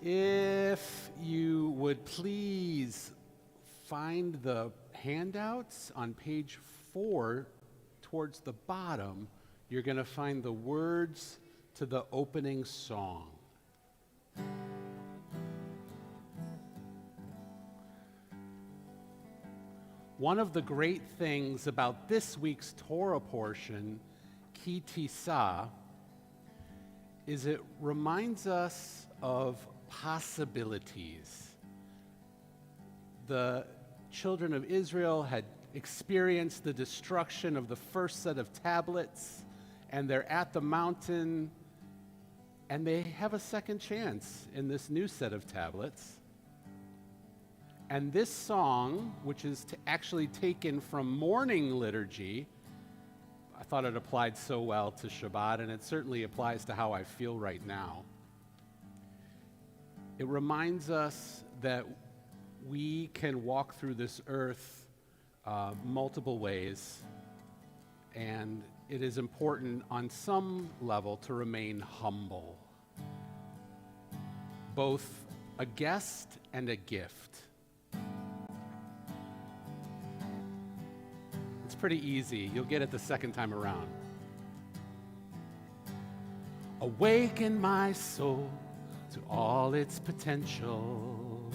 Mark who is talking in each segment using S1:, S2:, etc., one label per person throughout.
S1: If you would please find the handouts on page 4 towards the bottom, you're going to find the words to the opening song. One of the great things about this week's Torah portion, Ki Tisa, is it reminds us of possibilities. The children of Israel had experienced the destruction of the first set of tablets, and they're at the mountain, and they have a second chance in this new set of tablets. And this song, which is actually taken from morning liturgy, I thought it applied so well to Shabbat, and it certainly applies to how I feel right now. It reminds us that we can walk through this earth multiple ways, and it is important on some level to remain humble, both a guest and a gift. It's pretty easy. You'll get it the second time around. Awaken my soul to all its potential.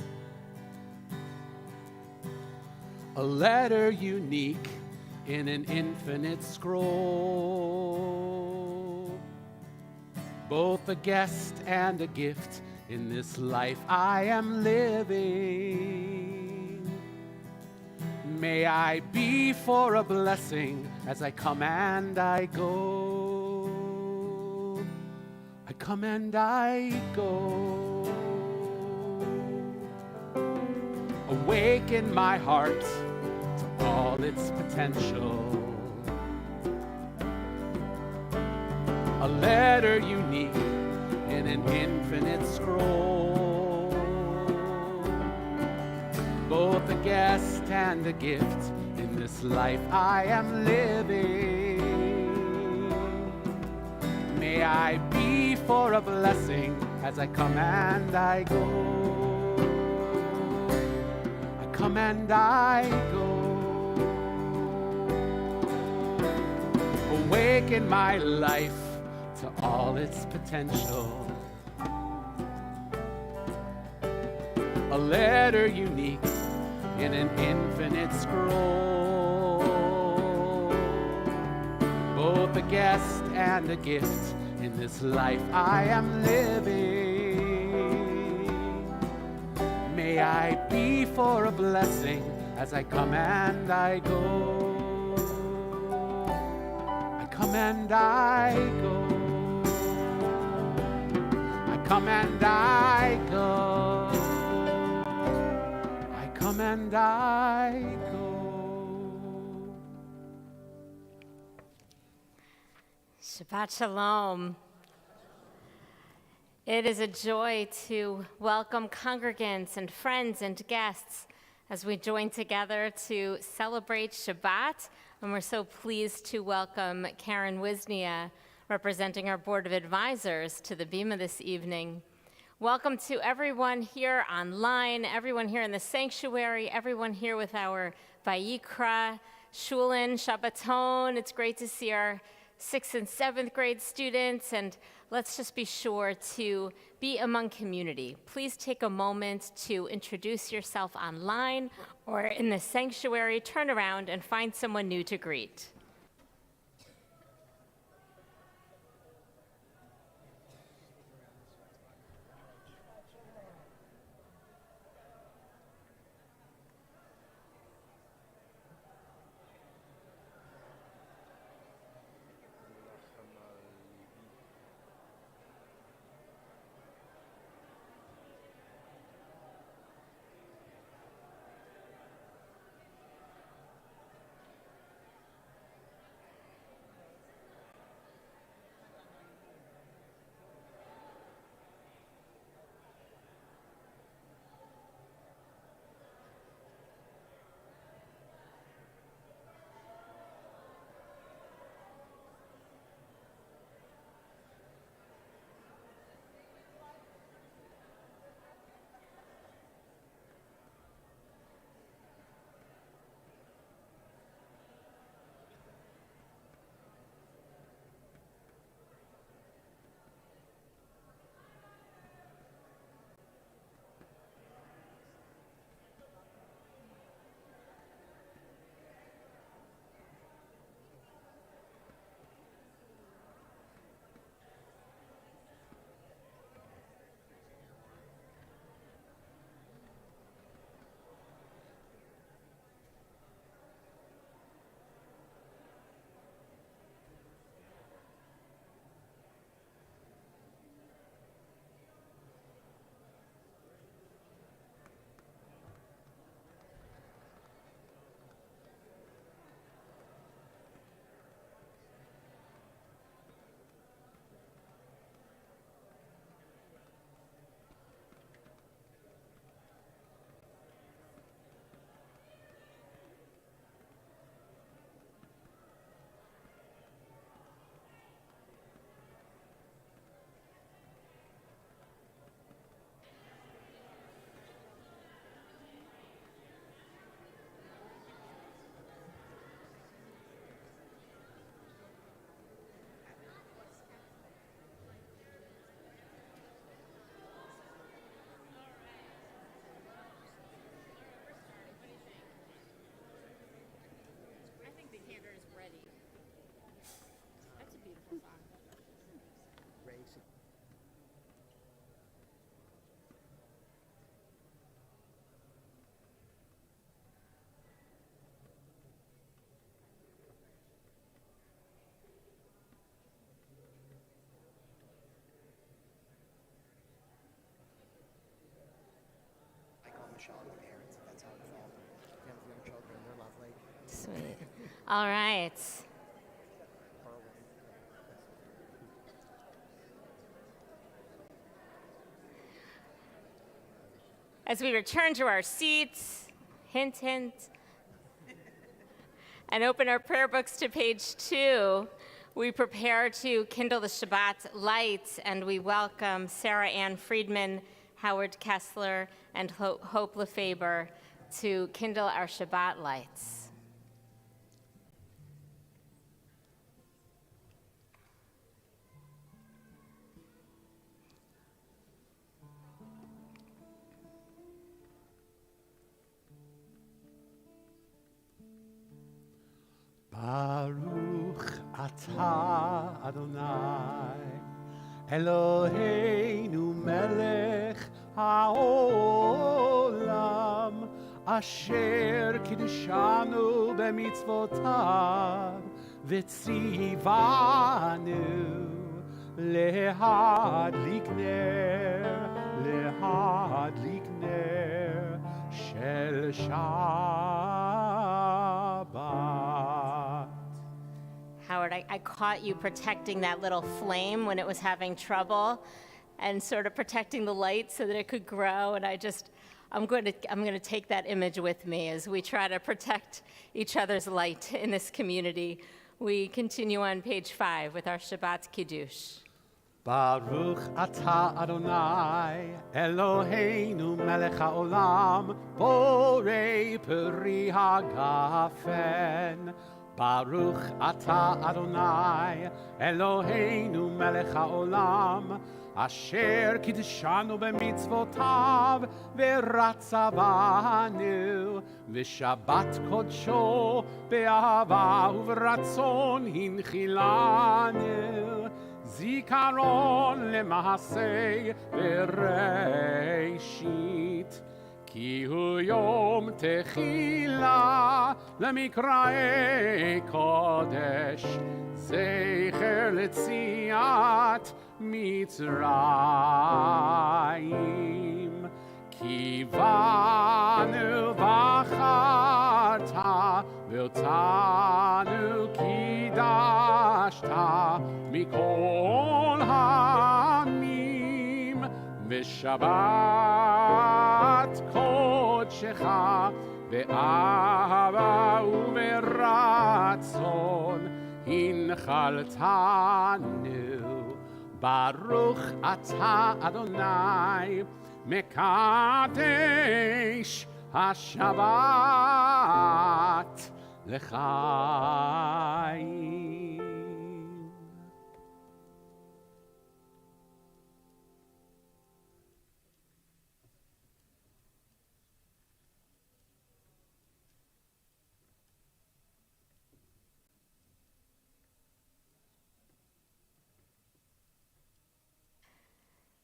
S1: A letter unique in an infinite scroll. Both a guest and a gift in this life I am living. May I be for a blessing as I come and I go. I come and I go. Awaken my heart to all its potential. A letter unique in an infinite scroll. Both a guest and a gift in this life I am living. May I be for a blessing as I come and I go. I come and I go. Awaken my life to all its potential. A letter unique in an infinite scroll. Both a guest and a gift in this life I am living. May I be for a blessing as I come and I go. I come and I go. I come and I go. I come and I go.
S2: Shabbat Shalom. It is a joy to welcome congregants and friends and guests as we join together to celebrate Shabbat. And we're so pleased to welcome Karen Wisnia, representing our Board of Advisors, to the Bima this evening. Welcome to everyone here online, everyone here in the sanctuary, everyone here with our Vayikra, Shulin, Shabbaton. It's great to see our 6th and 7th grade students, and let's just be sure to be among community. Please take a moment to introduce yourself online or in the sanctuary. Turn around and find someone new to greet.
S3: show them to parents if that's helpful. If you have young children, they're lovely.
S2: Sweet. All right. As we return to our seats, hint, hint, and open our prayer books to page 2, we prepare to kindle the Shabbat lights, and we welcome Sarah Ann Friedman, Howard Kessler, and Hope Lefebvre to kindle our Shabbat lights.
S1: Baruch atah Adonai Eloheinu melech haolam asher kiddushanu b'mitzvotav v'tzivanu lehadlik ner shel Shabbat.
S2: Howard, I caught you protecting that little flame when it was having trouble and sort of protecting the light so that it could grow. And I'm going to take that image with me as we try to protect each other's light in this community. We continue on page 5 with our Shabbat Kiddush.
S1: Baruch atah Adonai Eloheinu melech haolam borei peri hagafen. Baruch atah Adonai Eloheinu melech haolam asher kiddushanu b'mitzvotav v'ratzavanu v'shabbat kodsho be'ahava u'v'ratzon hinchilanu zikaron lema'aseh v'reishit כי הוא יום תחילה למקראי קודש, זכר ליציאת מצרים. כי בנו בחרת ואותנו קידשת מכל העמים, ושבת קודשך באהבה וברצון הנחלתנו. ברוך אתה אדוני מקדש השבת לחיים.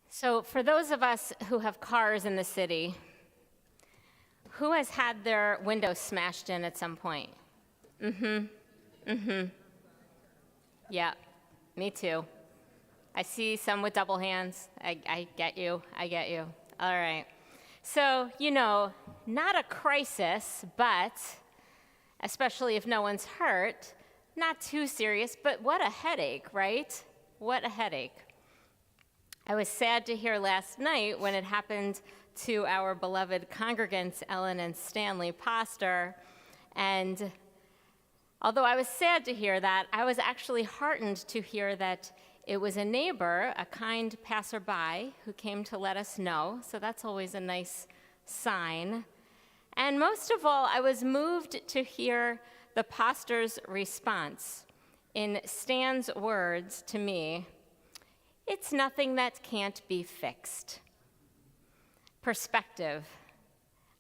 S2: So for those of us who have cars in the city, who has had their windows smashed in at some point? Yeah, me too. I see some with double hands. I get you. All right. So, not a crisis, but especially if no one's hurt, not too serious, but what a headache, right? What a headache. I was sad to hear last night when it happened to our beloved congregants, Ellen and Stanley Poster. And although I was sad to hear that, I was actually heartened to hear that it was a neighbor, a kind passerby, who came to let us know. So that's always a nice sign. And most of all, I was moved to hear the pastor's response in Stan's words to me. It's nothing that can't be fixed. Perspective.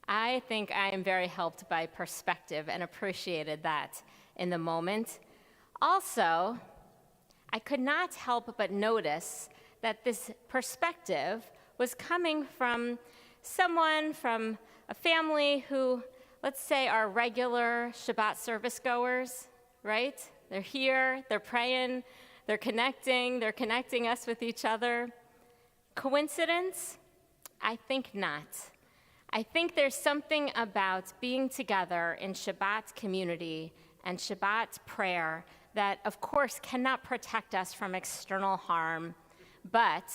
S2: I think I am very helped by perspective and appreciated that in the moment. Also, I could not help but notice that this perspective was coming from someone from a family who, let's say, are regular Shabbat service goers, right? They're here, they're praying, they're connecting us with each other. Coincidence? I think not. I think there's something about being together in Shabbat community and Shabbat prayer that, of course, cannot protect us from external harm, but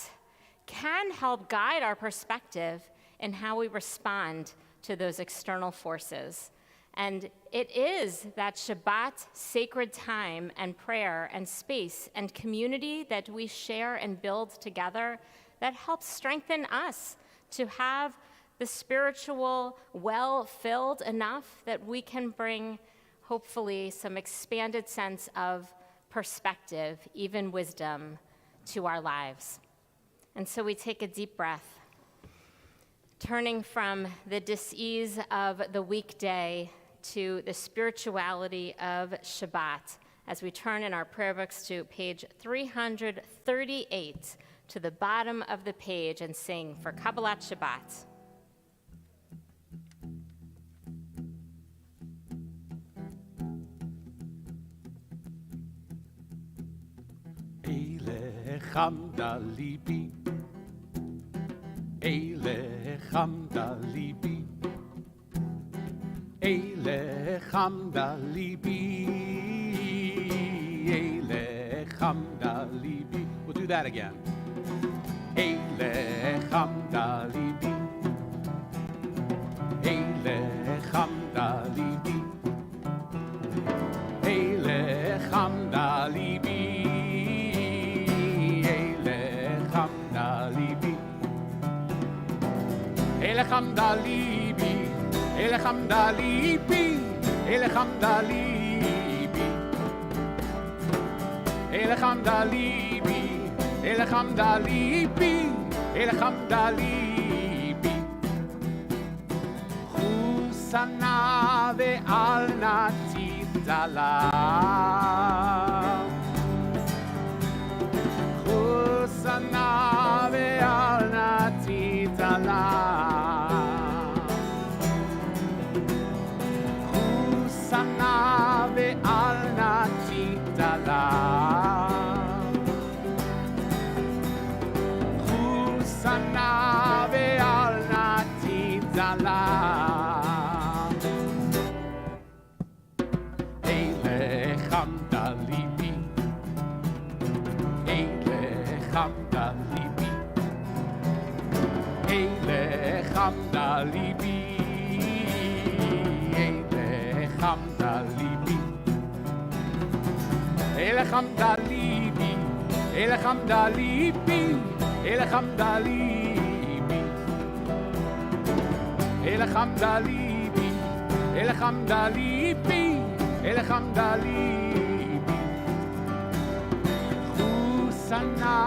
S2: can help guide our perspective in how we respond to those external forces. And it is that Shabbat sacred time and prayer and space and community that we share and build together that helps strengthen us to have the spiritual well filled enough that we can bring, hopefully, some expanded sense of perspective, even wisdom, to our lives. And so we take a deep breath, turning from the dis-ease of the weekday to the spirituality of Shabbat, as we turn in our prayer books to page 338, to the bottom of the page, and sing for Kabbalat Shabbat.
S1: Hamda libi, Eile Hamda libi, Eile Hamda libi, Eile Hamda libi. We'll do that again. Eile Hamda libi, Eile Hamda libi, Eile Hamda libi. Elechem dalibi, Elechem dalibi, Elechem dalibi, Elechem dalibi, Elechem dalibi, Elechem dalibi. Husana ve'al natidala, Husana ve'al natidala. Ve'al natidala, Husana ve'al natidala. Elechem dalibi, Elechem dalibi, Elechem dalibi, Elechem dalibi. Elechem dalibi, Elechem dalibi, Elechem dalibi, Elechem dalibi, Elechem dalibi, Elechem dalibi. Husana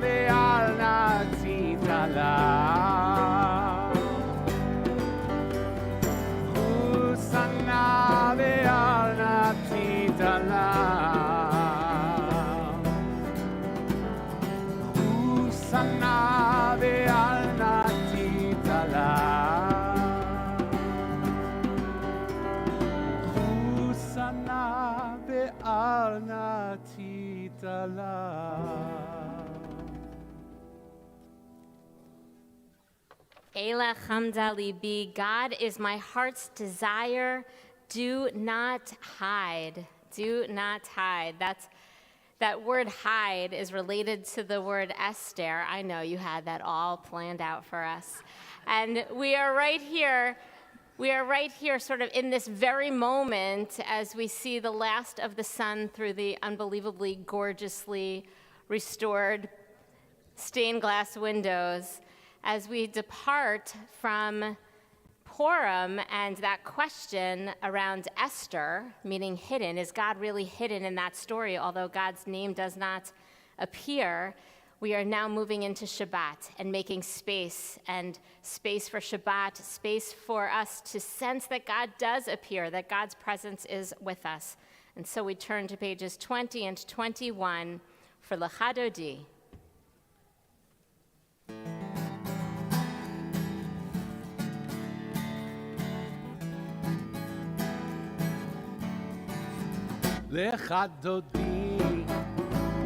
S1: ve'al natidala, Husana ve'al natidala. Husana ve'al natidala, Husana ve'al natidala.
S2: Elechem dalibi, God is my heart's desire. Do not hide. Do not hide. That word hide is related to the word Esther. I know you had that all planned out for us. And we are right here sort of in this very moment as we see the last of the sun through the unbelievably gorgeously restored stained glass windows, as we depart from Purim and that question around Esther, meaning hidden. Is God really hidden in that story? Although God's name does not appear, we are now moving into Shabbat and making space for Shabbat, space for us to sense that God does appear, that God's presence is with us. And so we turn to pages 20 and 21 for L'Chadodi.
S1: Lecha dodi,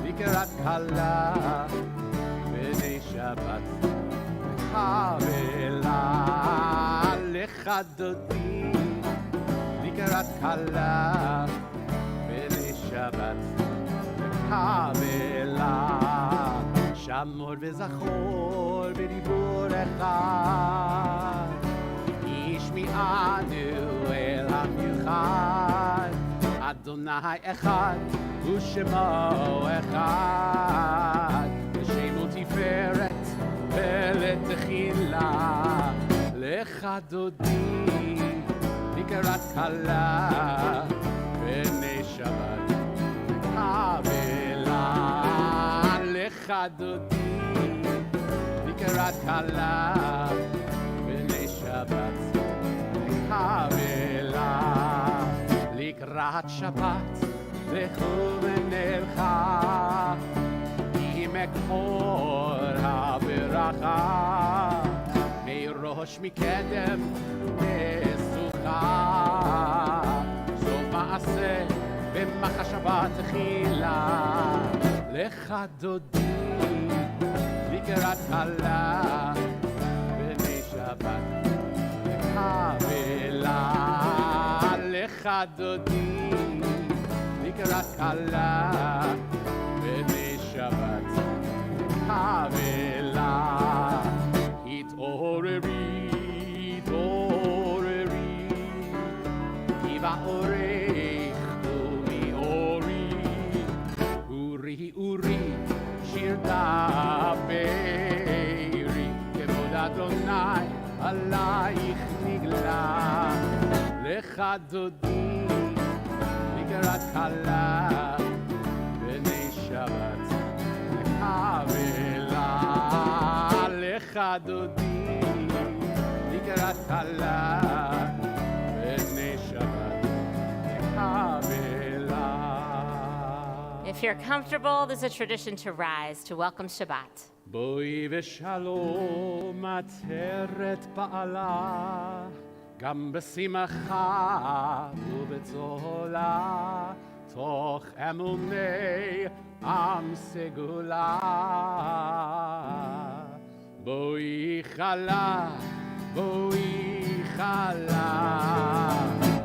S1: לקראת כלה, בני שבת, חבלה. לך דודי לקראת כלה ולשבת קבלה שמור וזכור בדיבור אחד ישמיענו אל המיוחד אדוני אחד ושמו אחד לשם ותפארת ולתחילה לך דודי לקראת כלה בני שבת קבלה לך דודי לקראת כלה בני שבת קבלה לקראת שבת לכו ונלכה עם מקור הברכה מראש מקדם מסוכה סוף מעשה במחשבה תחילה לך דודי לקראת כלה בני שבת קבלה לך דודי לקראת כלה בני שבת קבלה התעוררי התעוררי כי באורך ומאורי אורי אורי שיר דברי כבוד אדוני עלייך נגלה לך דודי לקראת כלה בני שבת קבלה לך דודי לקראת כלה בני שבת קבלה.
S2: If you're comfortable, there's a tradition to rise to welcome Shabbat.
S1: בואי ושלום עצרת בעלה גם בשמחה ובצהלה תוך אמוני עם סגולה בואי חלה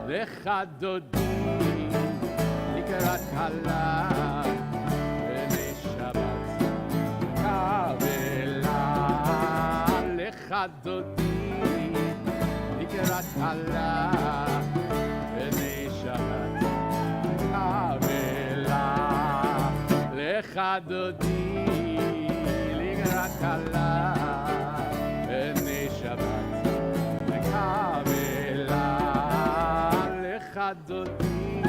S1: לך דודי לקראת כלה בני שבת קבלה לך דודי לקראת כלה בני שבת קבלה לך דודי לקראת כלה בני שבת קבלה לך דודי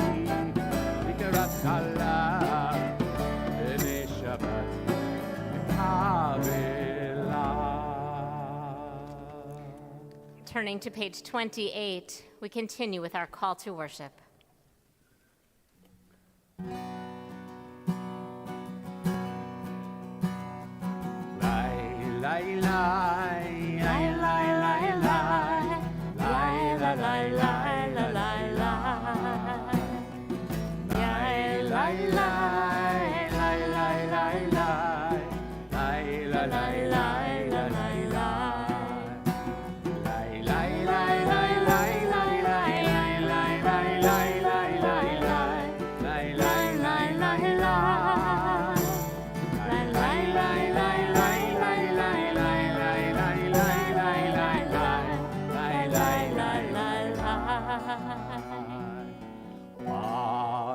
S1: לקראת כלה בני שבת קבלה.
S2: Turning to page 28, we continue with our call to worship.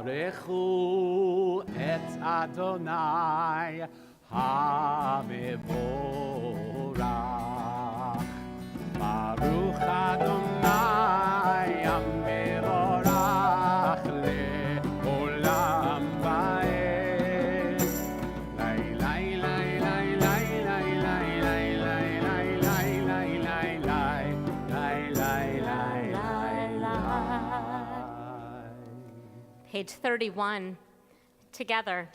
S1: ברכו את אדוני המבורך ברוך אדוני המבורך לעולם ועד לי לי לי לי לי לי
S2: Page 31, together.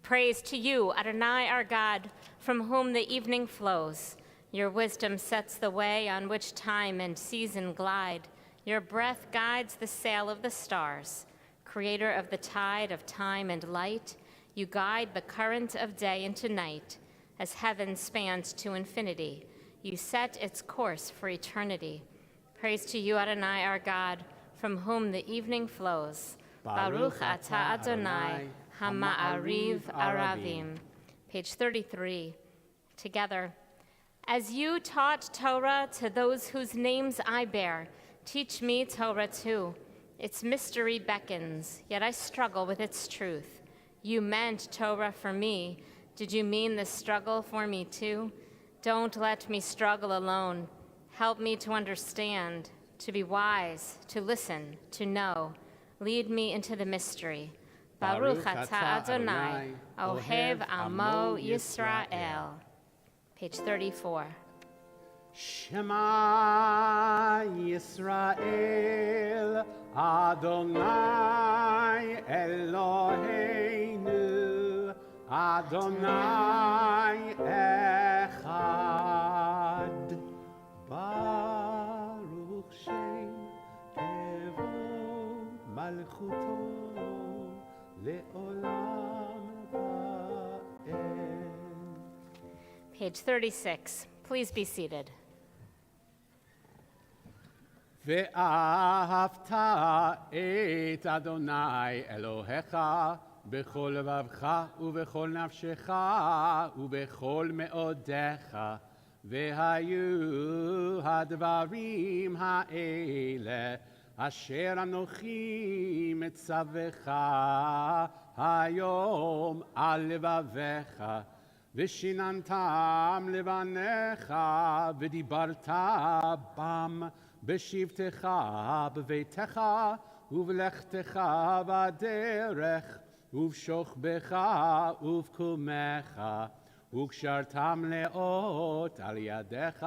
S2: Praise to you, Adonai our God, from whom the evening flows. Your wisdom sets the way on which time and season glide. Your breath guides the sail of the stars. Creator of the tide of time and light, you guide the current of day into night. As heaven spans to infinity, you set its course for eternity. Praise to you, Adonai, our God, from whom the evening flows. Baruch atah Adonai, hama'ariv aravim. Page 33. Together. As you taught Torah to those whose names I bear, teach me Torah too. Its mystery beckons, yet I struggle with its truth. You meant Torah for me. Did you mean this struggle for me too? Don't let me struggle alone. Help me to understand, to be wise, to listen, to know. Lead me into the mystery. Baruch atah Adonai, Ohev Amo Yisrael. Page 34.
S1: Shema Yisrael, Adonai Eloheinu, Adonai Echad. Baruch Shem Kevod Malchuto Le'olam Va'ed.
S2: Page 36. Please be seated.
S1: ואהבת את אדוני אלוהיך בכל לבבך ובכל נפשך ובכל מאודיך, והיו הדברים האלה אשר אנוכי מצווך היום על לבביך, ושיננתם לבניך ודיברת בם בשבתך בביתך ובלכתך בדרך ובשוכבך ובקומך, וקשרתם לאות על ידיך,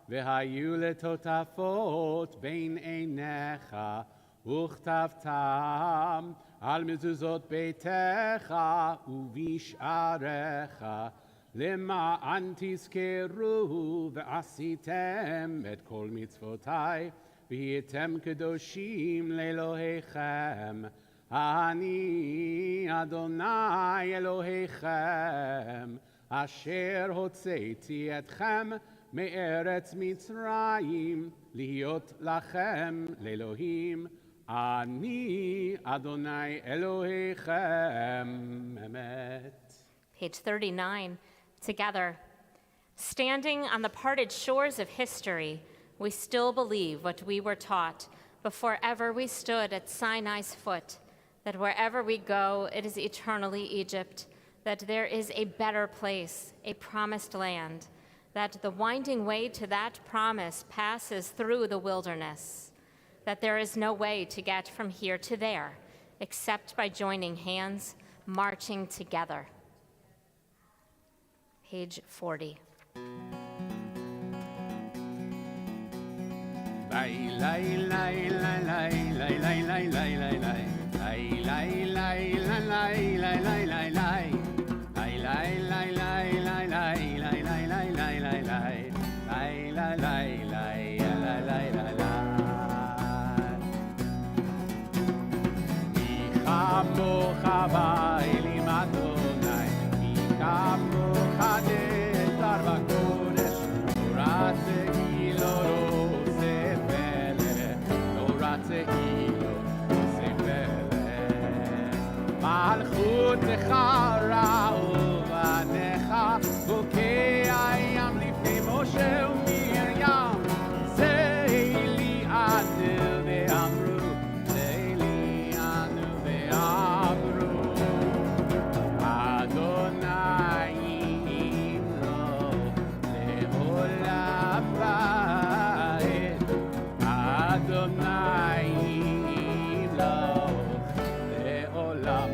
S1: והיו לטוטפות בין עיניך, וכתבתם על מזוזות ביתך ובשעריך, למען תזכרו ועשיתם את כל מצוותיי, והייתם קדושים לאלוהיכם. אני אדוני אלוהיכם, אשר הוצאתי אתכם מארץ מצרים, להיות לכם לאלוהים. אני אדוני אלוהיכם, אמת.
S2: Page 39. Together. Standing on the parted shores of history, we still believe what we were taught before ever we stood at Sinai's foot, that wherever we go, it is eternally Egypt, that there is a better place, a promised land, that the winding way to that promise passes through the wilderness, that there is no way to get from here to there, except by joining hands, marching together. Page 40.
S1: מלכותך ראו בניך, חוקי הים לפני משה ומרים, זה לי ענו ואמרו, זה לי ענו ואמרו, אדוני ימלוך לעולם ועד, אדוני ימלוך לעולם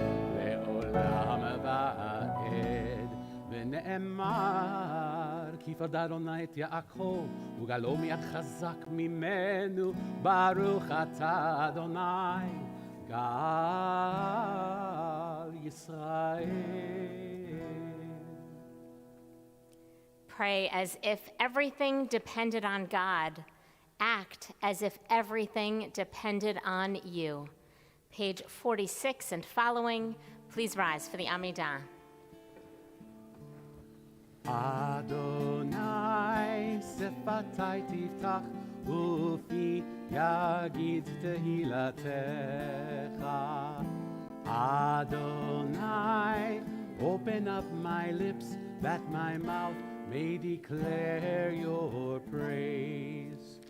S1: ונאמר כי פרד אדוני את יעקב וגלו מיד חזק ממנו, ברוך אתה אדוני גאל ישראל.
S2: Pray as if everything depended on God. Act as if everything depended on you. Page 46 and following. Please rise for the Amidah.
S1: אדוני שפתי תפתח ופי יגיד תהילתך. Adonai, open up my lips that my mouth may declare your praise.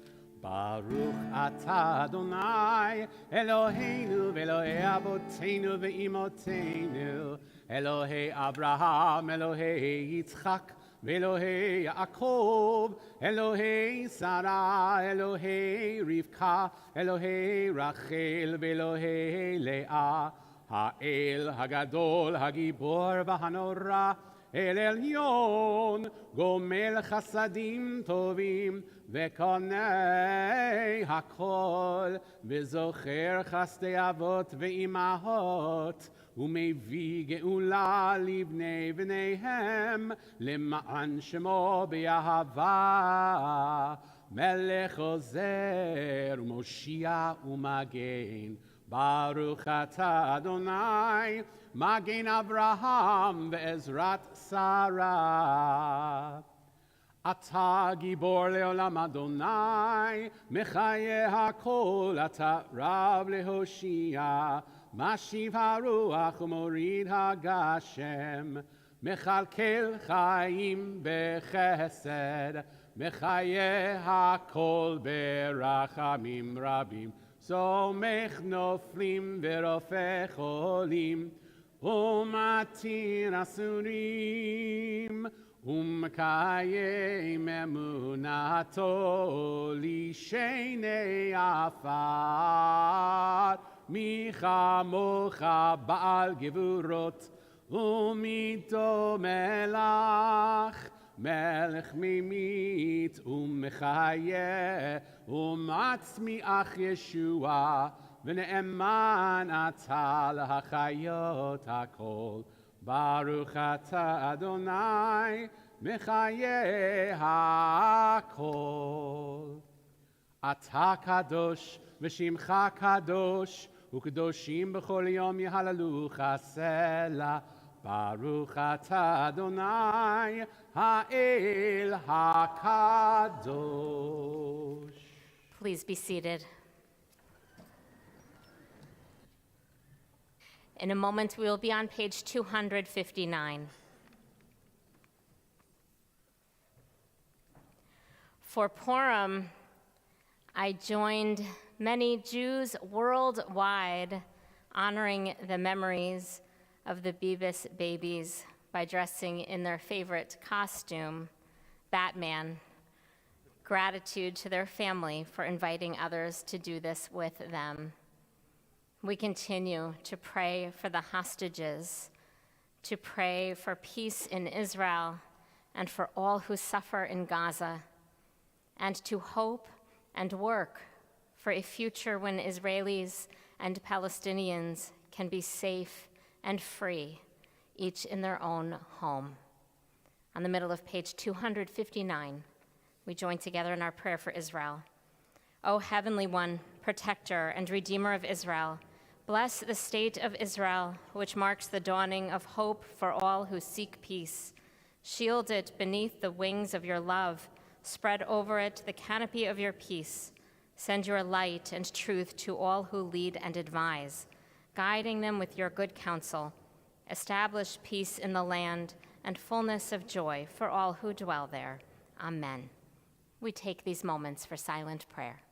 S1: Baruch atah Adonai, Eloheinu ve'Elohei avoteinu ve'imoteinu, Elohei Abraham, Elohei Yitzchak, ve'Elohei Yaakov, Elohei Sarah, Elohei Rivka, Elohei Rachel, ve'Elohei Leah, Ha'el Hagadol, Hagibor v'Hanora, El Elyon, Gomel Chasadim Tovim, Vekonei Hakol, Vezocher Chasdei Avot ve'imahot, Umevi Geula libnei v'neihem, Lema'an Shemo be'ahava, Melech Ozer, Moshiach u'Magen, Baruch atah Adonai, Magen Avraham ve'ezrat Sarah. Ata gibor leolam Adonai, mechaye hakol, ata rav lehoshia, mashiv haruach umorid hagashem, mechalkel chaim bechesed, mechaye hakol berachamim rabim, somech noflim verofeh cholim, umatir asurim, ומקיים אמונתו לשני עפר, מי כמוך בעל גבורות ומיתו מלך, מלך ממית ומחיה ומצמיח ישוע, ונאמן אתה להחיות הכל. Baruch atah Adonai, mechaye hakol. Atah kadosh, v'shimcha kadosh, u'kadoshim b'chol yom yehalalucha sela. Baruch atah Adonai, ha'el hakadosh.
S2: Please be seated. In a moment, we will be on page 259. For Purim, I joined many Jews worldwide honoring the memories of the Bebis babies by dressing in their favorite costume, Batman. Gratitude to their family for inviting others to do this with them. We continue to pray for the hostages, to pray for peace in Israel and for all who suffer in Gaza, and to hope and work for a future when Israelis and Palestinians can be safe and free, each in their own home. On the middle of page 259, we join together in our prayer for Israel. O Heavenly One, Protector and Redeemer of Israel, bless the state of Israel, which marks the dawning of hope for all who seek peace. Shield it beneath the wings of your love. Spread over it the canopy of your peace. Send your light and truth to all who lead and advise, guiding them with your good counsel. Establish peace in the land and fullness of joy for all who dwell there. Amen. We take these moments for silent prayer.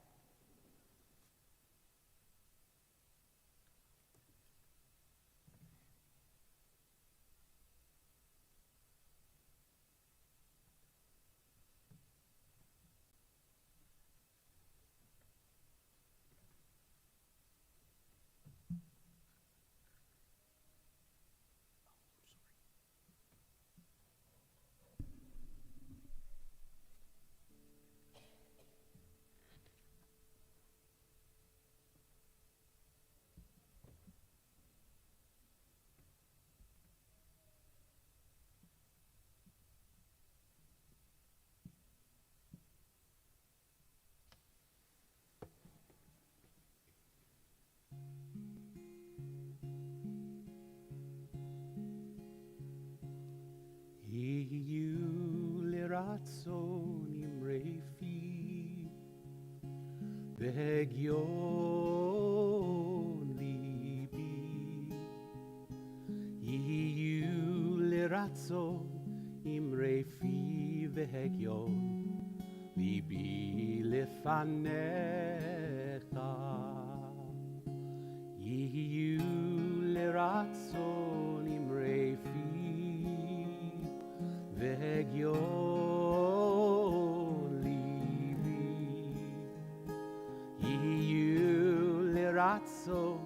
S1: Ratzon imrefi והגיון ליבי, יהיו לרצון אמרי פי והגיון ליבי לפניך, יהיו לרצון אמרי פי והגיון ליבי, יהיו לרצון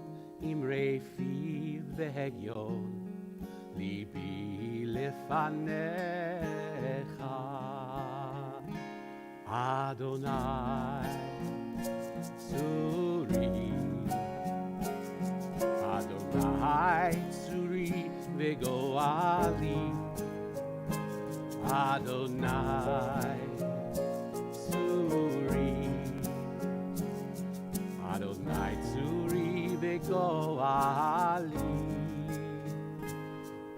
S1: אמרי פי והגיון ליבי לפניך. אדוני צורי, אדוני צורי וגואלי, אדוני צורי, אדוני צורי וגואלי.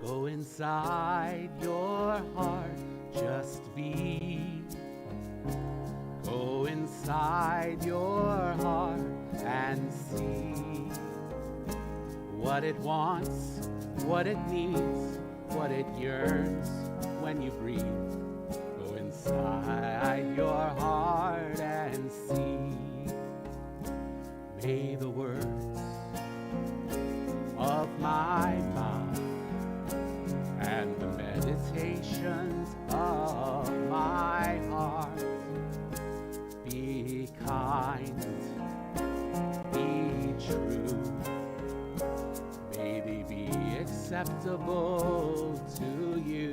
S1: Go inside your heart, just be. Go inside your heart and see what it wants, what it needs, what it yearns when you breathe. Go inside your heart and see. May the words of my mouth and the meditations of my heart be kind, be true. May they be acceptable to you.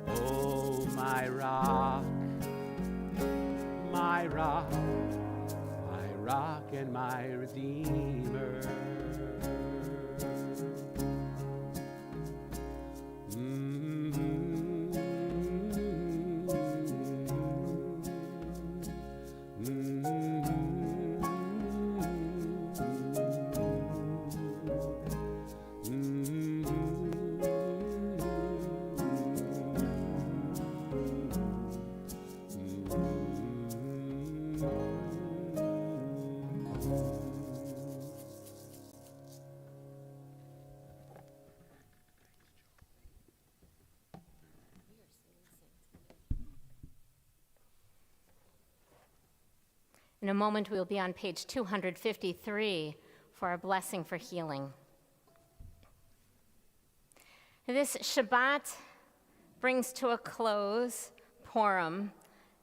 S1: Oh, my rock, my rock, my rock and my redeemer.
S2: In a moment, we'll be on page 253 for our blessing for healing. This Shabbat brings to a close Purim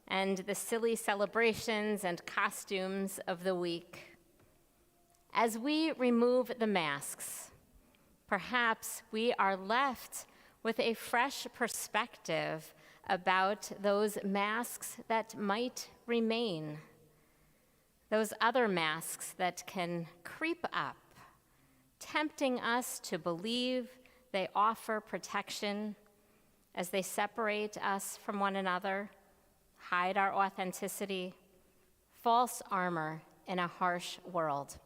S2: and the silly celebrations and costumes of the week. As we remove the masks, perhaps we are left with a fresh perspective about those masks that might remain. Those other masks that can creep up, tempting us to believe they offer protection as they separate us from one another, hide our authenticity, false armor in a harsh world.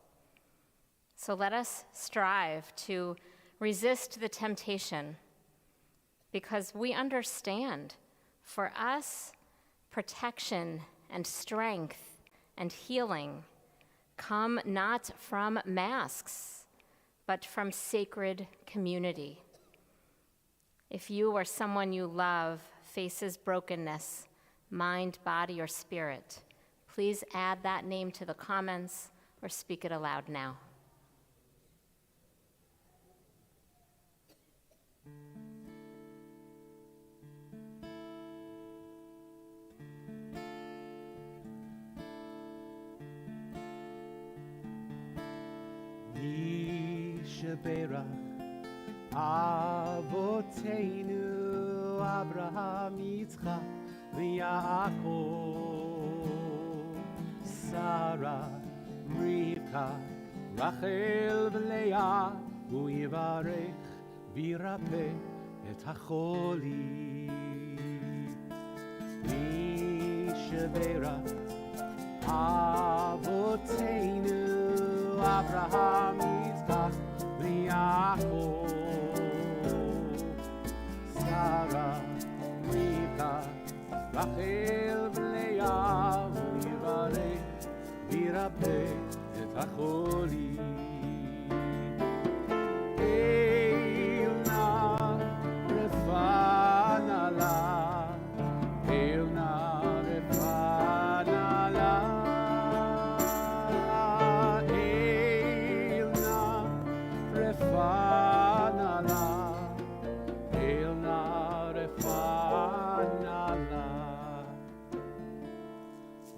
S2: So let us strive to resist the temptation, because we understand for us, protection and strength and healing come not from masks, but from sacred community. If you or someone you love faces brokenness, mind, body, or spirit, please add that name to the comments or speak it aloud now.
S1: Yishaberach Avotenu Abraham, Yitzchak, v'Yaakov, Sarah, Rivka, Rachel v'Leah, u'yivarech v'yirapeh et hacholi. Yishaberach Avotenu Abraham, Yitzchak, v'Yaakov, Sarah, Rivka, Rachel v'Leah, u'yivarech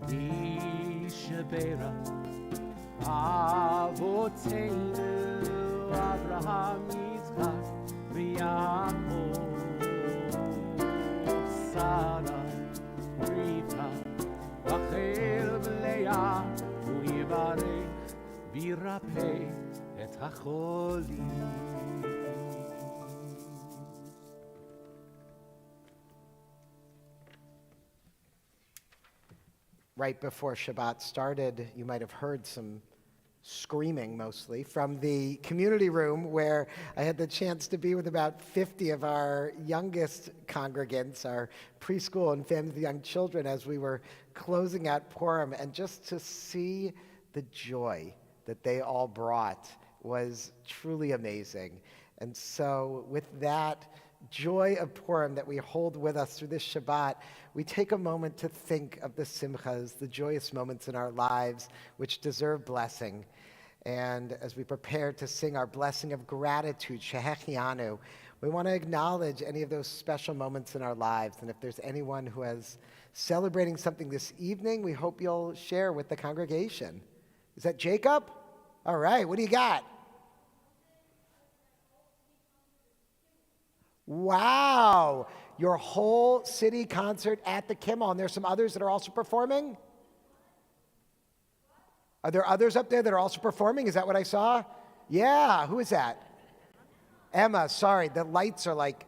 S1: Yishabera Avoteinu Abraham Yitzchak v'Yaakov Sarah Rivka Rachel v'Leah u'yivarech v'yirapeh et hacholim.
S3: Right before Shabbat started, you might have heard some screaming mostly from the community room where I had the chance to be with about 50 of our youngest congregants, our preschool and families with young children, as we were closing out Purim. And just to see the joy that they all brought was truly amazing. And so with that joy of Purim that we hold with us through this Shabbat, we take a moment to think of the simchas, the joyous moments in our lives which deserve blessing. And as we prepare to sing our blessing of gratitude, Shehechianu, we want to acknowledge any of those special moments in our lives. And if there's anyone who is celebrating something this evening, we hope you'll share with the congregation. Is that Jacob? All right, what do you got? Wow, your whole city concert at the Kimmel, and there's some others that are also performing? Are there others up there that are also performing? Is that what I saw? Yeah, who is that? Emma, sorry, the lights are like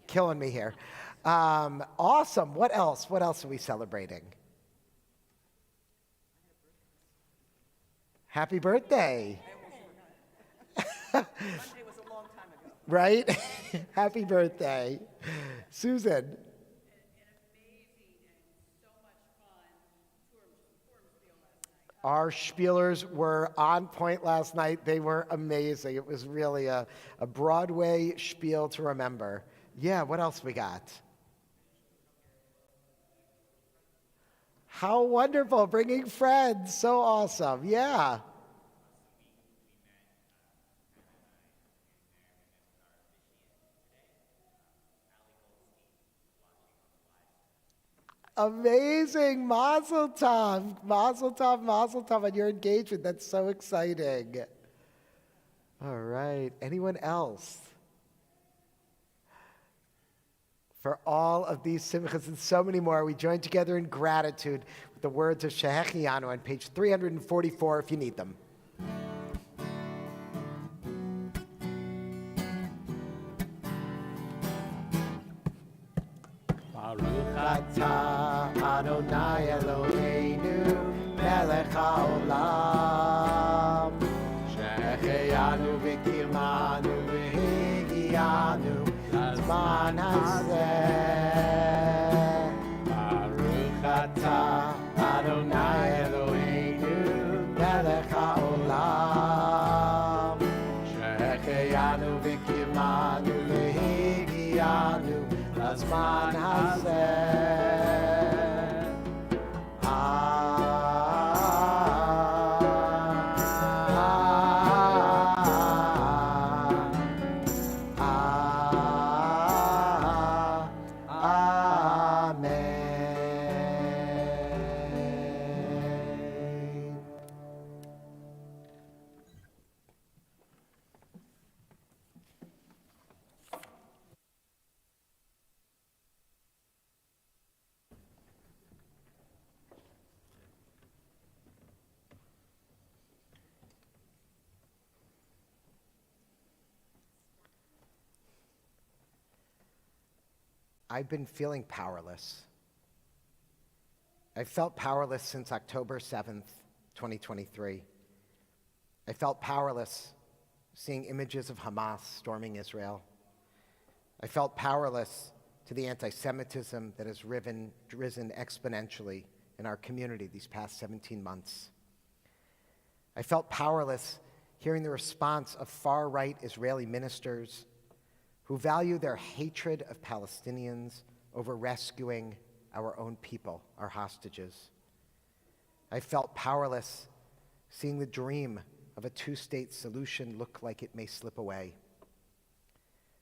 S3: killing me here. Awesome, what else? What else are we celebrating? Happy birthday.
S4: Monday was a long time ago.
S3: Right? Happy birthday. Susan.
S4: An amazing and so much fun Purim spiel last night.
S3: Our spielers were on point last night. They were amazing. It was really a Broadway spiel to remember. Yeah, what else we got? How wonderful, bringing friends. So awesome. Yeah. Amazing. Mazel tov. Mazel tov, mazel tov on your engagement. That's so exciting. All right. Anyone else? For all of these simchas and so many more, we join together in gratitude with the words of Shehechianu on page 344 if you need them.
S1: Baruch
S3: Atah Adonai Eloheinu melech haolam Shehechianu v'kilmanu v'higianu Zman hazeh Baruch Atah Adonai Eloheinu melech haolam Shehechianu v'kilmanu v'higianu Zman hazeh Amen. I've been feeling powerless. I felt powerless since October 7th, 2023. I felt powerless seeing images of Hamas storming Israel. I felt powerless to the anti-Semitism that has risen exponentially in our community these past 17 months. I felt powerless hearing the response of far-right Israeli ministers who value their hatred of Palestinians over rescuing our own people, our hostages. I felt powerless seeing the dream of a two-state solution look like it may slip away.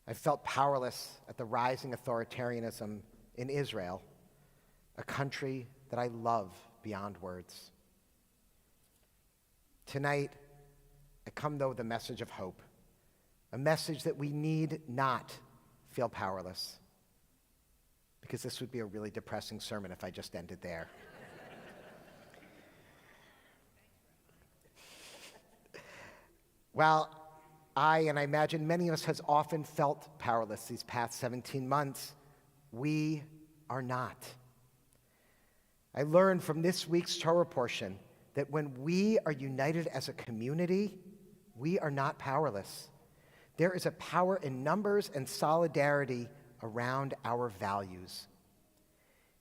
S3: I felt powerless at the rising authoritarianism in Israel, a country that I love beyond words. Tonight, I come, though, with a message of hope, a message that we need not feel powerless, because this would be a really depressing sermon if I just ended there. While and I imagine many of us has often felt powerless these past 17 months, we are not. I learned from this week's Torah portion that when we are united as a community, we are not powerless. There is a power in numbers and solidarity around our values.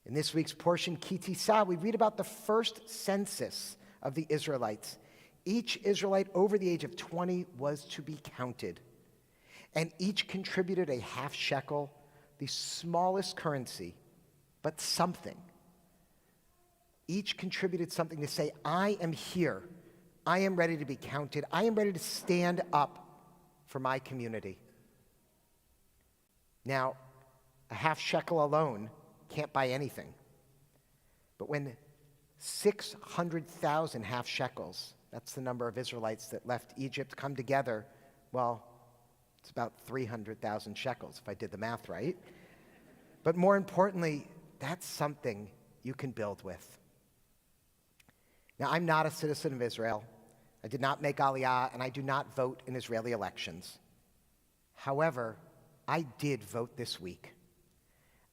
S3: In this week's portion, Ki Tisa, we read about the first census of the Israelites. Each Israelite over the age of 20 was to be counted, and each contributed a half shekel, the smallest currency, but something. Each contributed something to say, I am here. I am ready to be counted. I am ready to stand up for my community. Now, a half shekel alone can't buy anything. But when 600,000 half shekels, that's the number of Israelites that left Egypt, come together, well, it's about 300,000 shekels, if I did the math right. But more importantly, that's something you can build with. Now, I'm not a citizen of Israel. I did not make Aliyah, and I do not vote in Israeli elections. However, I did vote this week.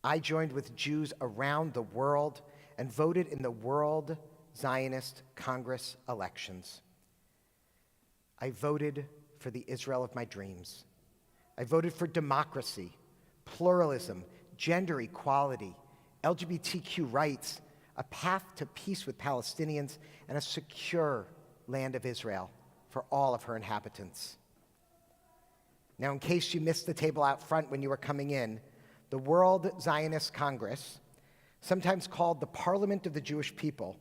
S3: I joined with Jews around the world and voted in the World Zionist Congress elections. I voted for the Israel of my dreams. I voted for democracy, pluralism, gender equality, LGBTQ rights, a path to peace with Palestinians, and a secure land of Israel for all of her inhabitants. Now, in case you missed the table out front when you were coming in, the World Zionist Congress, sometimes called the Parliament of the Jewish People,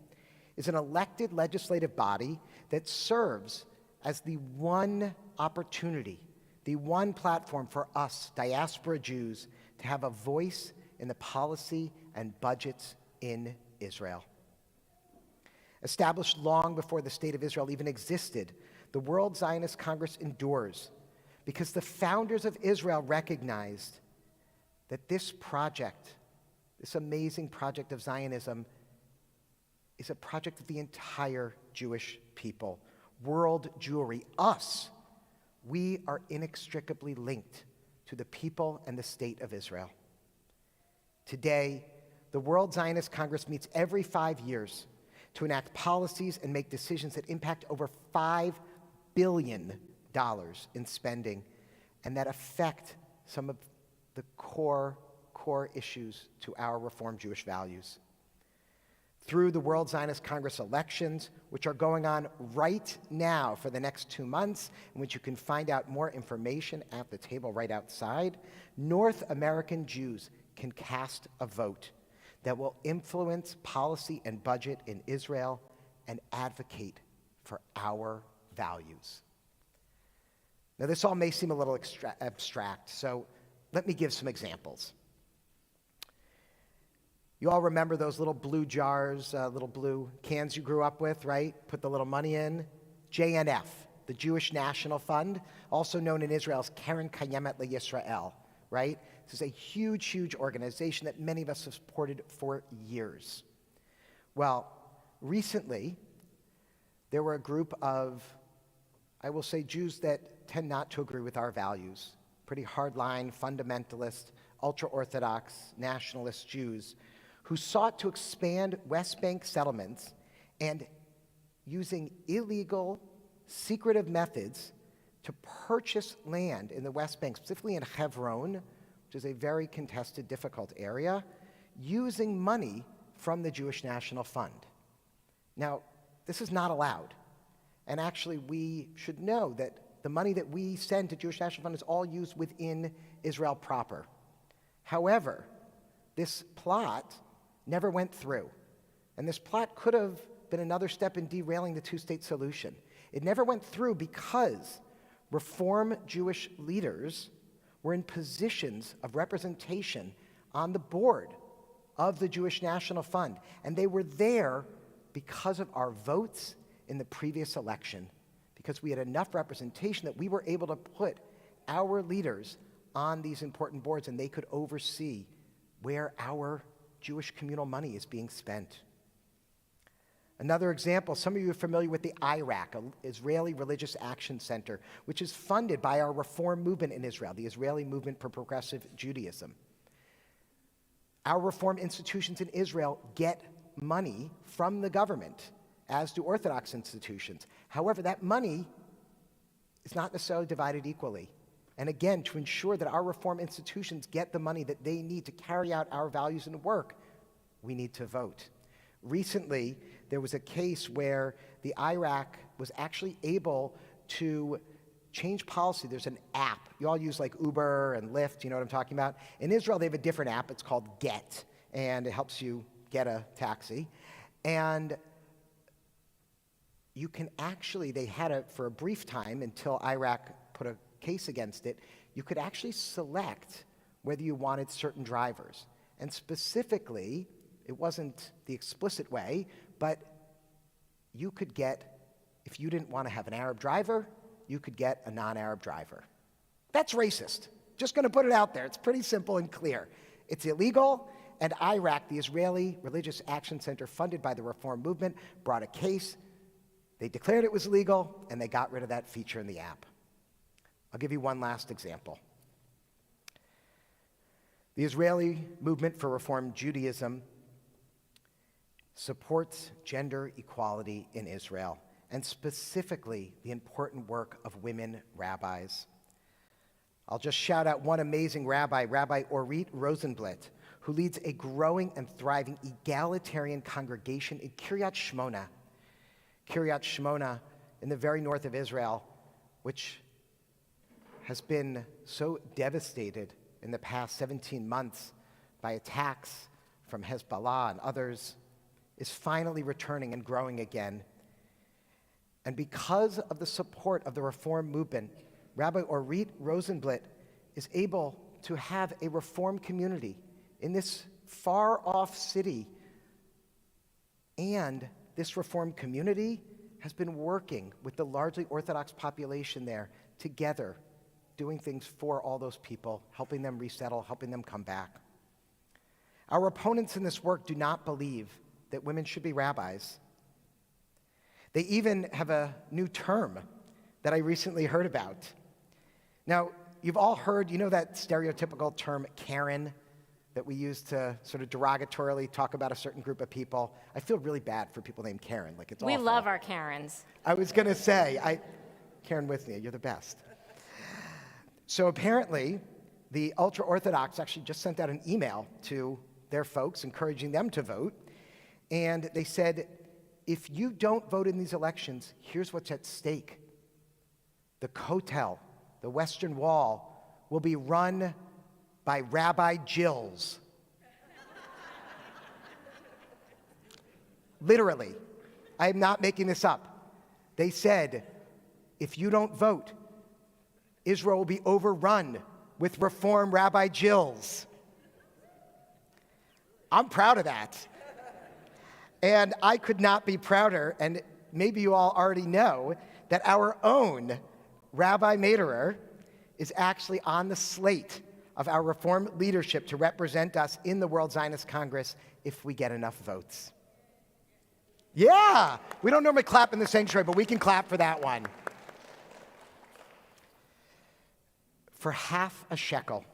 S3: is an elected legislative body that serves as the one opportunity, the one platform for us, diaspora Jews, to have a voice in the policy and budgets in Israel. Established long before the State of Israel even existed, the World Zionist Congress endures because the founders of Israel recognized that this project, this amazing project of Zionism, is a project of the entire Jewish people. World Jewry, us, we are inextricably linked to the people and the state of Israel. Today, the World Zionist Congress meets every 5 years to enact policies and make decisions that impact over $5 billion in spending and that affect some of the core issues to our Reformed Jewish values. Through the World Zionist Congress elections, which are going on right now for the next 2 months, in which you can find out more information at the table right outside, North American Jews can cast a vote that will influence policy and budget in Israel and advocate for our values. Now, this all may seem a little abstract, so let me give some examples. You all remember those little blue jars, little blue cans you grew up with, right? Put the little money in. JNF, the Jewish National Fund, also known in Israel as Keren Kayemet LeYisrael, right? This is a huge, huge organization that many of us have supported for years. Well, recently, there were a group of, I will say, Jews that tend not to agree with our values, pretty hardline, fundamentalist, ultra-Orthodox, nationalist Jews who sought to expand West Bank settlements and using illegal, secretive methods to purchase land in the West Bank, specifically in Hebron, which is a very contested, difficult area, using money from the Jewish National Fund. Now, this is not allowed. And actually, we should know that the money that we send to Jewish National Fund is all used within Israel proper. However, this plot never went through. And this plot could have been another step in derailing the two-state solution. It never went through because Reform Jewish leaders were in positions of representation on the board of the Jewish National Fund. And they were there because of our votes in the previous election, because we had enough representation that we were able to put our leaders on these important boards, and they could oversee where our Jewish communal money is being spent. Another example, some of you are familiar with the IRAC, an Israeli Religious Action Center, which is funded by our reform movement in Israel, the Israeli Movement for Progressive Judaism. Our reform institutions in Israel get money from the government, as do Orthodox institutions. However, that money is not necessarily divided equally. And again, to ensure that our reform institutions get the money that they need to carry out our values and work, we need to vote. Recently, there was a case where the IRAC was actually able to change policy. There's an app. You all use like Uber and Lyft, you know what I'm talking about? In Israel, they have a different app. It's called Get, and it helps you get a taxi. And you can actually, they had it for a brief time until IRAC put a case against it, you could actually select whether you wanted certain drivers. And specifically, it wasn't the explicit way, but you could get, if you didn't want to have an Arab driver, you could get a non-Arab driver. That's racist. Just going to put it out there. It's pretty simple and clear. It's illegal, and IRAC, the Israeli Religious Action Center funded by the Reform Movement, brought a case. They declared it was legal, and they got rid of that feature in the app. I'll give you one last example. The Israeli Movement for Reform Judaism supports gender equality in Israel, and specifically the important work of women rabbis. I'll just shout out one amazing rabbi, Rabbi Orit Rosenblatt, who leads a growing and thriving egalitarian congregation in Kiryat Shmona. Kiryat Shmona in the very north of Israel, which has been so devastated in the past 17 months by attacks from Hezbollah and others, is finally returning and growing again. And because of the support of the Reform Movement, Rabbi Orit Rosenblatt is able to have a Reform community in this far-off city. And this Reform community has been working with the largely Orthodox population there together, doing things for all those people, helping them resettle, helping them come back. Our opponents in this work do not believe that women should be rabbis. They even have a new term that I recently heard about. Now, you've all heard, you know that stereotypical term Karen that we use to sort of derogatorily talk about a certain group of people? I feel really bad for people named Karen, like it's awful.
S2: We love our Karens.
S3: I was going to say, Karen with me, you're the best. So apparently, the ultra-Orthodox actually just sent out an email to their folks encouraging them to vote. And they said, if you don't vote in these elections, here's what's at stake. The Kotel, the Western Wall, will be run by Rabbi Jills. Literally. I am not making this up. They said, if you don't vote, Israel will be overrun with Reform Rabbi Jills. I'm proud of that. And I could not be prouder, and maybe you all already know, that our own Rabbi Maderer is actually on the slate of our Reform leadership to represent us in the World Zionist Congress if we get enough votes. Yeah, we don't normally clap in the sanctuary, but we can clap for that one. For half a shekel,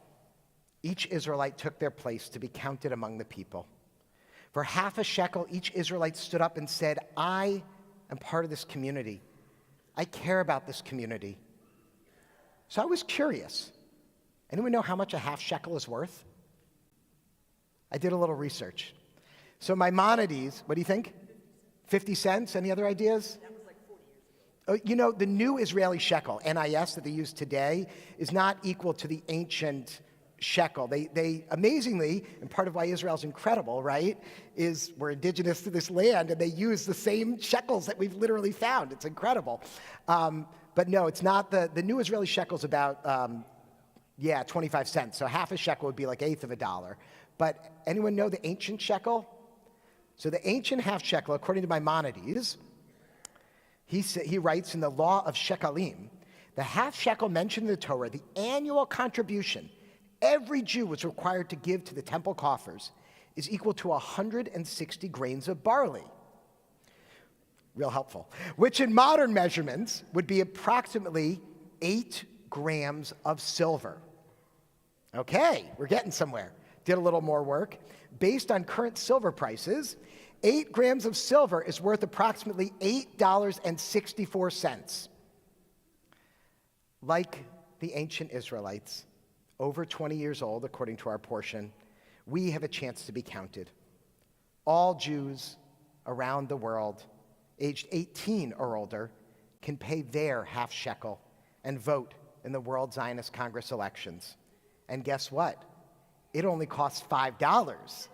S3: each Israelite took their place to be counted among the people. For half a shekel, each Israelite stood up and said, I am part of this community. I care about this community. So I was curious. Anyone know how much a half shekel is worth? I did a little research. So Maimonides, what do you think? 50 cents? Any other ideas? That was like 40 years ago. You know, the new Israeli shekel, NIS, that they use today, is not equal to the ancient shekel. They amazingly, and part of why Israel's incredible, right, is we're indigenous to this land, and they use the same shekels that we've literally found. It's incredible. But no, it's not. The new Israeli shekel's about, 25 cents. So half a shekel would be like $1/8 of a dollar. But anyone know the ancient shekel? So the ancient half shekel, according to Maimonides, he writes in the Law of Shekalim, the half shekel mentioned in the Torah, the annual contribution every Jew was required to give to the temple coffers, is equal to 160 grains of barley. Real helpful. Which in modern measurements would be approximately 8 grams of silver. Okay, we're getting somewhere. Did a little more work. Based on current silver prices, 8 grams of silver is worth approximately $8.64. Like the ancient Israelites, over 20 years old, according to our portion, we have a chance to be counted. All Jews around the world, aged 18 or older, can pay their half shekel and vote in the World Zionist Congress elections. And guess what? It only costs $5,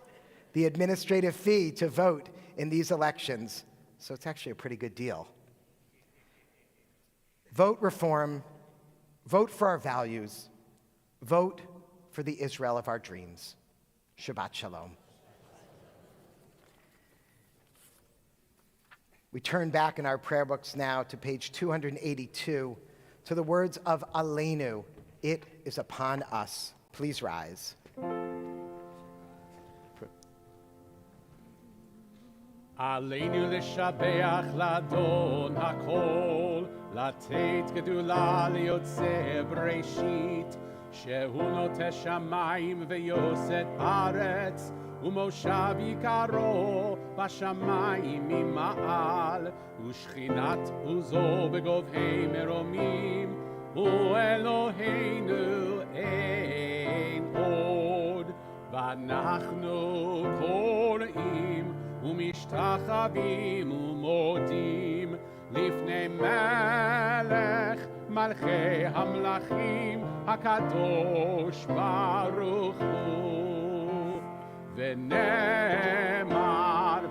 S3: the administrative fee to vote in these elections. So it's actually a pretty good deal. Vote reform, vote for our values, vote for the Israel of our dreams. Shabbat Shalom. We turn back in our prayer books now to page 282 to the words of Aleinu, it is upon us. Please rise.
S1: עלינו לשבח לאדון הכל, לתת גדולה ליוצא בראשית, שהוא נוטה שמיים ויוסד ארץ, ומושב יקרו בשמיים ממעל, ושכינת עוזו בגובהי מרומים, הוא אלוהינו אין עוד. ואנחנו קוראים ומשתחווים ומודים לפני מלך מלכי המלכים הקדוש ברוך הוא. ונאמר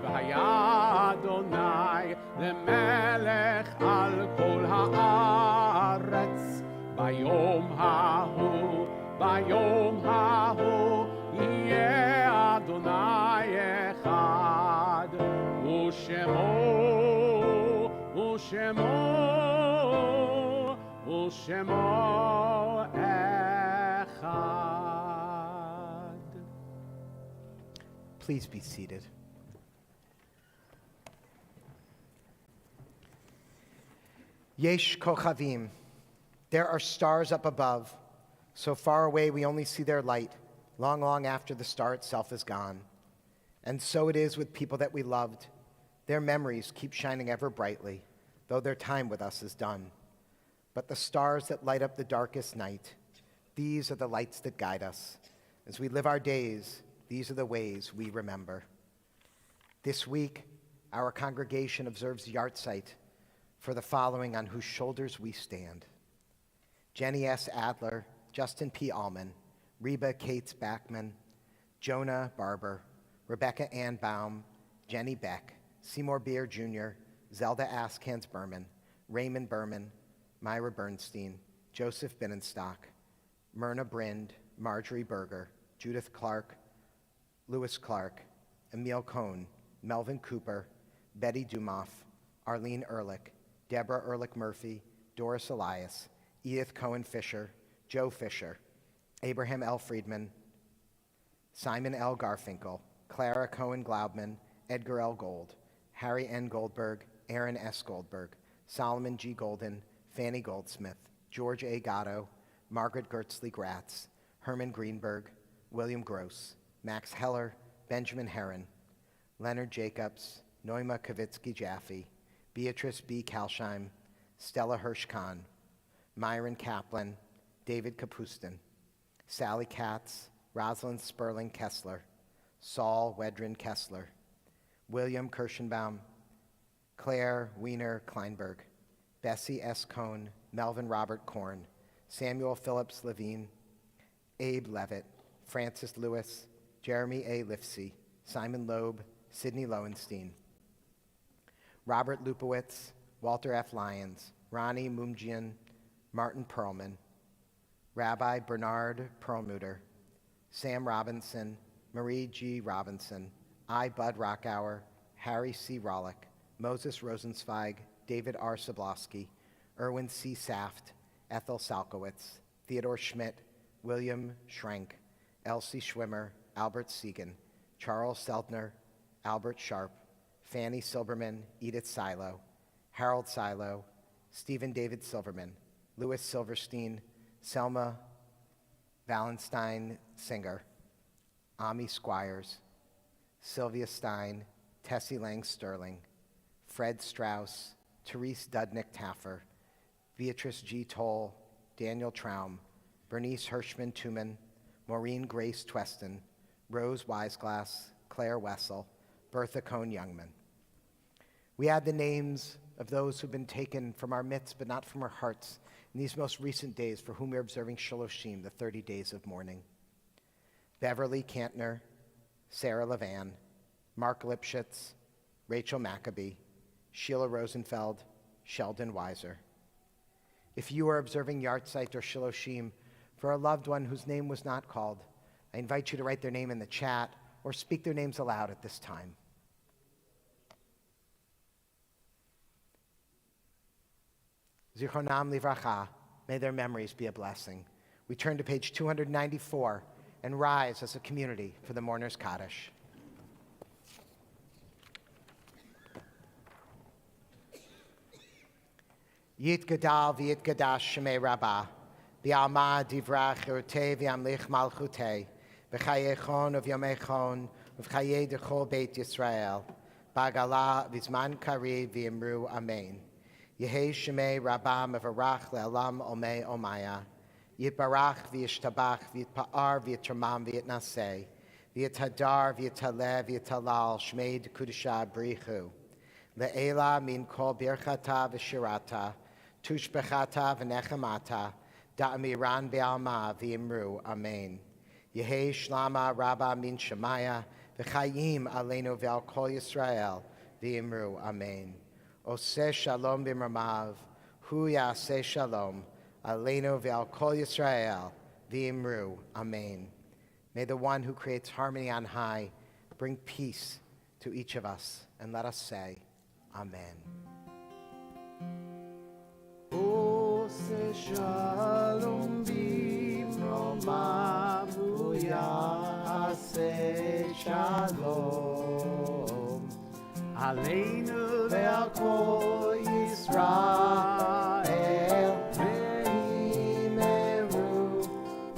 S1: והיה אדוני למלך על כל הארץ ביום ההוא, ביום ההוא יהיה אדוני אחד ושמו אחד.
S3: Please be seated. Yesh kochavim. There are stars up above. So far away we only see their light, long, long after the star itself is gone. And so it is with people that we loved. Their memories keep shining ever brightly, though their time with us is done. But the stars that light up the darkest night, these are the lights that guide us. As we live our days, these are the ways we remember. This week, our congregation observes the yahrzeit for the following on whose shoulders we stand: Jenny S. Adler, Justin P. Allman, Reba Cates Backman, Jonah Barber, Rebecca Ann Baum, Jenny Beck, Seymour Beer Jr., Zelda Askans Berman, Raymond Berman, Myra Bernstein, Joseph Binnenstock, Myrna Brind, Marjorie Berger, Judith Clark, Lewis Clark, Emil Cohn, Melvin Cooper, Betty Dumoff, Arlene Ehrlich, Deborah Ehrlich Murphy, Doris Elias, Edith Cohen Fisher, Joe Fisher, Abraham L. Friedman, Simon L. Garfinkel, Clara Cohen Glaubman, Edgar L. Gold, Harry N. Goldberg, Aaron S. Goldberg, Solomon G. Golden, Fanny Goldsmith, George A. Gatto, Margaret Gertzley Gratz, Herman Greenberg, William Gross, Max Heller, Benjamin Herron, Leonard Jacobs, Noima Kavitsky Jaffe, Beatrice B. Kalsheim, Stella Hirsch Kahn, Myron Kaplan, David Kapustin, Sally Katz, Rosalind Sperling Kessler, Saul Wedren Kessler, William Kirschenbaum, Claire Wiener Kleinberg, Bessie S. Cohn, Melvin Robert Korn, Samuel Phillips Levine, Abe Levitt, Francis Lewis, Jeremy A. Lifsey, Simon Loeb, Sidney Lowenstein, Robert Lupowitz, Walter F. Lyons, Ronnie Mumjian, Martin Perlman, Rabbi Bernard Perlmutter, Sam Robinson, Marie G. Robinson, I, Bud Rockauer, Harry C. Rollick, Moses Rosenzweig, David R. Zablosky, Erwin C. Saft, Ethel Salkowitz, Theodore Schmidt, William Schrenk, Elsie Schwimmer, Albert Segan, Charles Seldner, Albert Sharp, Fanny Silberman, Edith Silo, Harold Silo, Stephen David Silverman, Louis Silverstein, Selma Wallenstein Singer, Ami Squires, Sylvia Stein, Tessie Lang Sterling, Fred Strauss, Therese Dudnick Taffer, Beatrice G. Toll, Daniel Traum, Bernice Hirschman Tuman, Maureen Grace Tweston, Rose Weisglass, Claire Wessel, Bertha Cohn Youngman. We add the names of those who've been taken from our midst but not from our hearts in these most recent days for whom we are observing Shaloshim, the 30 days of mourning. Beverly Kantner, Sarah Levan, Mark Lipschitz, Rachel Maccabee, Sheila Rosenfeld, Sheldon Weiser. If you are observing Yartzeit or Shaloshim for a loved one whose name was not called, I invite you to write their name in the chat or speak their names aloud at this time. Zichronam livracha, may their memories be a blessing. We turn to page 294 and rise as a community for the Mourner's Kaddish. Yit gadal v'yit gadash shemei rabbah, v'alma divrach erutei v'amlich malchutei, v'chayechon v'yomechon, v'chayei dechol beit Yisrael, b'agala v'zman kariv v'yimru amen. Yehei shemei rabbah mevarach le'alam omei omaya, yitbarach v'yishtabach v'yitpa'ar v'yitramam v'yitnaseh, v'yithadar v'yithaleh v'yithalal shmei d'kudusha brichu, le'ela min kol birchata v'shirata, tushbechata v'nechamata, da'amiran be'alma v'yimru amen. Yehei shlama rabba min shemaya, v'chayim aleinu ve'al kol Yisrael v'yimru amen. Oseh shalom b'mramav, hu yaseh shalom, aleinu ve'al kol Yisrael v'yimru amen. May the one who creates harmony on high bring peace to each of us, and let us say, Amen.
S1: Oseh shalom b'mramav, hu yaseh shalom, aleinu ve'al kol Yisrael v'yimru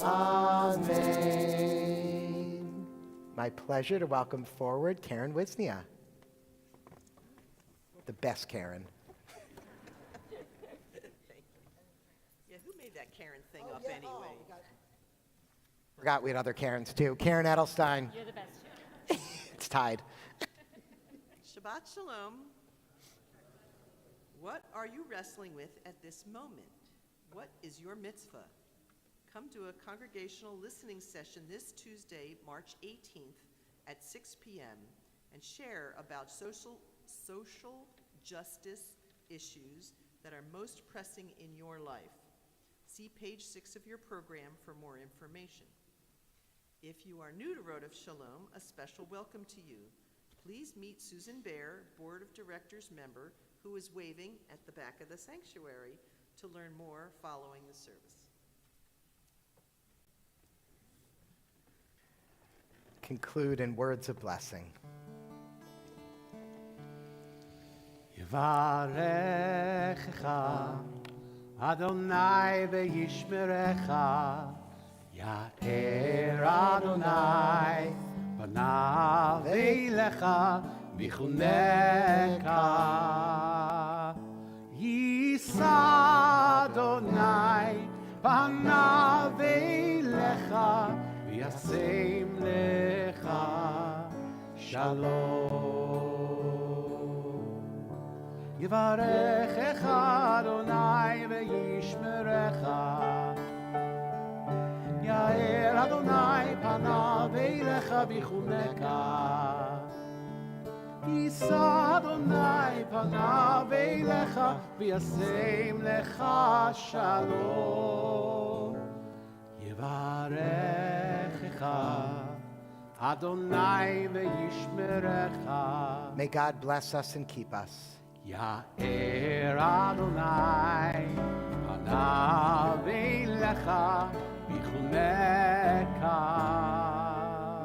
S1: amen.
S3: My pleasure to welcome forward Karen Wisnia. The best Karen.
S4: Yeah, who made that Karen thing up anyway?
S3: Forgot we had other Karens too. Karen Edelstein.
S2: You're the best.
S3: It's tied.
S4: Shabbat Shalom. What are you wrestling with at this moment? What is your mitzvah? Come to a congregational listening session this Tuesday, March 18th at 6 p.m. and share about social justice issues that are most pressing in your life. See page 6 of your program for more information. If you are new to Road of Shalom, a special welcome to you. Please meet Susan Baer, Board of Directors member, who is waving at the back of the sanctuary to learn more following the service.
S3: Conclude in words of blessing.
S1: Yivarechecha Adonai ve'yishmerecha, Ya'er Adonai panav eilecha v'chuneka. Yisa Adonai panav eilecha v'yasem lecha shalom. Yivarechecha Adonai ve'yishmerecha, Ya'er Adonai panav eilecha v'chuneka. Yisa Adonai panav eilecha v'yasem lecha shalom. Yivarechecha Adonai ve'yishmerecha.
S3: May God bless us and keep us.
S1: Ya'er Adonai panav elecha v'chuneka.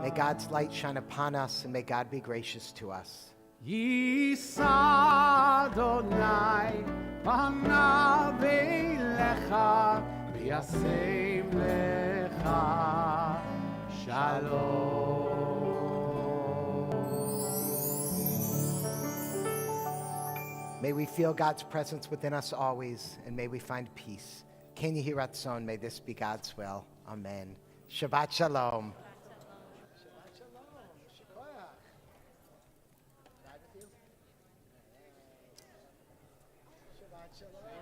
S3: May God's light shine upon us, and may God be gracious to us.
S1: Yisa Adonai panav elecha v'yasem lecha shalom.
S3: May we feel God's presence within us always, and may we find peace. Ken Yehi Ratzon, may this be God's will. Amen. Shabbat Shalom. Shabbat Shalom. Shikoyach. Ride with you? Shabbat Shalom.